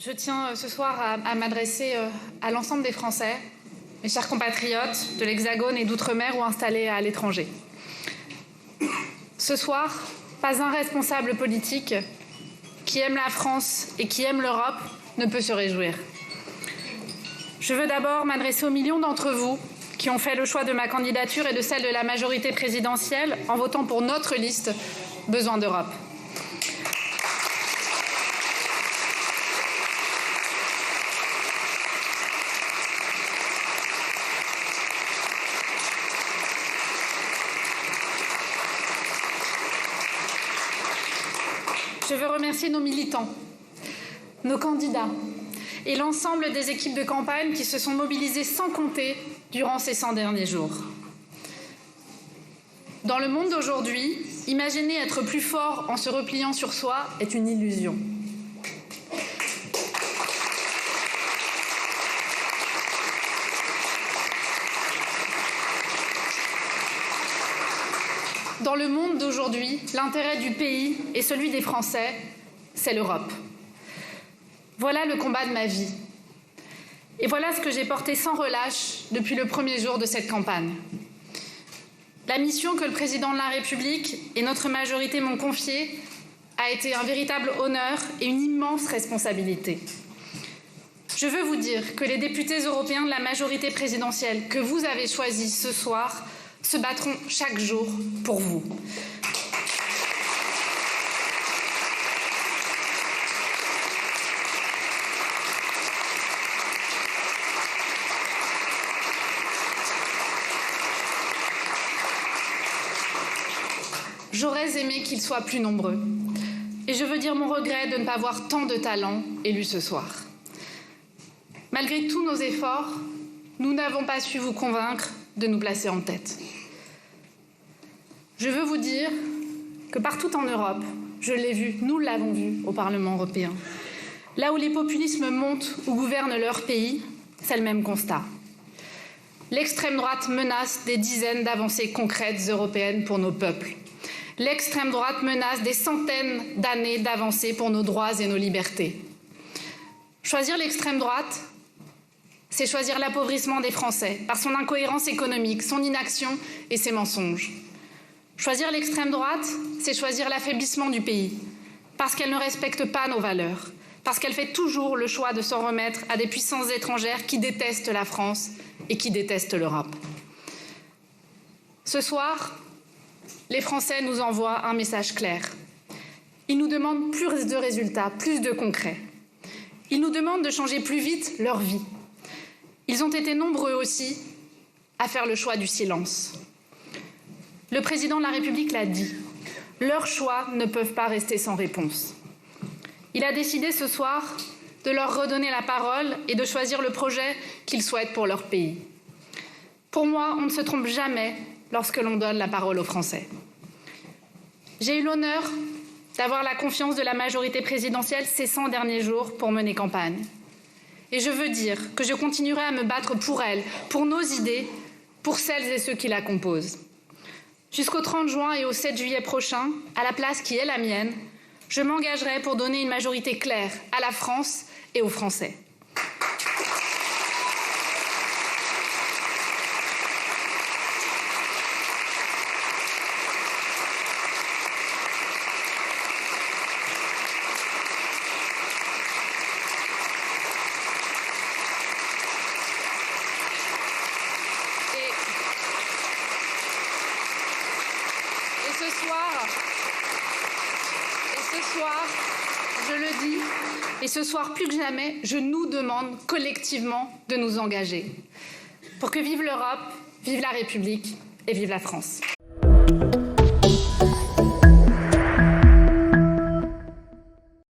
Je tiens ce soir à m'adresser à l'ensemble des Français, mes chers compatriotes de l'Hexagone et d'outre-mer ou installés à l'étranger. Ce soir, pas un responsable politique qui aime la France et qui aime l'Europe ne peut se réjouir. Je veux d'abord m'adresser aux millions d'entre vous qui ont fait le choix de ma candidature et de celle de la majorité présidentielle en votant pour notre liste Besoin d'Europe. Je veux remercier nos militants, nos candidats et l'ensemble des équipes de campagne qui se sont mobilisées sans compter durant ces 100 derniers jours. Dans le monde d'aujourd'hui, imaginer être plus fort en se repliant sur soi est une illusion. Dans le monde d'aujourd'hui, l'intérêt du pays et celui des Français, c'est l'Europe. Voilà le combat de ma vie. Et voilà ce que j'ai porté sans relâche depuis le premier jour de cette campagne. La mission que le président de la République et notre majorité m'ont confiée a été un véritable honneur et une immense responsabilité. Je veux vous dire que les députés européens de la majorité présidentielle que vous avez choisis ce soir se battront chaque jour pour vous. J'aurais aimé qu'ils soient plus nombreux. Et je veux dire mon regret de ne pas voir tant de talents élus ce soir. Malgré tous nos efforts, nous n'avons pas su vous convaincre de nous placer en tête. Je veux vous dire que partout en Europe, je l'ai vu, nous l'avons vu au Parlement européen. Là où les populismes montent ou gouvernent leur pays, c'est le même constat. L'extrême droite menace des dizaines d'avancées concrètes européennes pour nos peuples. L'extrême droite menace des centaines d'années d'avancées pour nos droits et nos libertés. Choisir l'extrême droite, c'est choisir l'appauvrissement des Français par son incohérence économique, son inaction et ses mensonges. Choisir l'extrême droite, c'est choisir l'affaiblissement du pays, parce qu'elle ne respecte pas nos valeurs, parce qu'elle fait toujours le choix de s'en remettre à des puissances étrangères qui détestent la France et qui détestent l'Europe. Ce soir, les Français nous envoient un message clair. Ils nous demandent plus de résultats, plus de concret. Ils nous demandent de changer plus vite leur vie. Ils ont été nombreux aussi à faire le choix du silence. Le président de la République l'a dit, leurs choix ne peuvent pas rester sans réponse. Il a décidé ce soir de leur redonner la parole et de choisir le projet qu'ils souhaitent pour leur pays. Pour moi, on ne se trompe jamais lorsque l'on donne la parole aux Français. J'ai eu l'honneur d'avoir la confiance de la majorité présidentielle ces 100 derniers jours pour mener campagne. Et je veux dire que je continuerai à me battre pour elle, pour nos idées, pour celles et ceux qui la composent. Jusqu'au 30 juin et au 7 juillet prochain, à la place qui est la mienne, je m'engagerai pour donner une majorité claire à la France et aux Français. Je le dis, et ce soir plus que jamais, je nous demande collectivement de nous engager. Pour que vive l'Europe, vive la République et vive la France.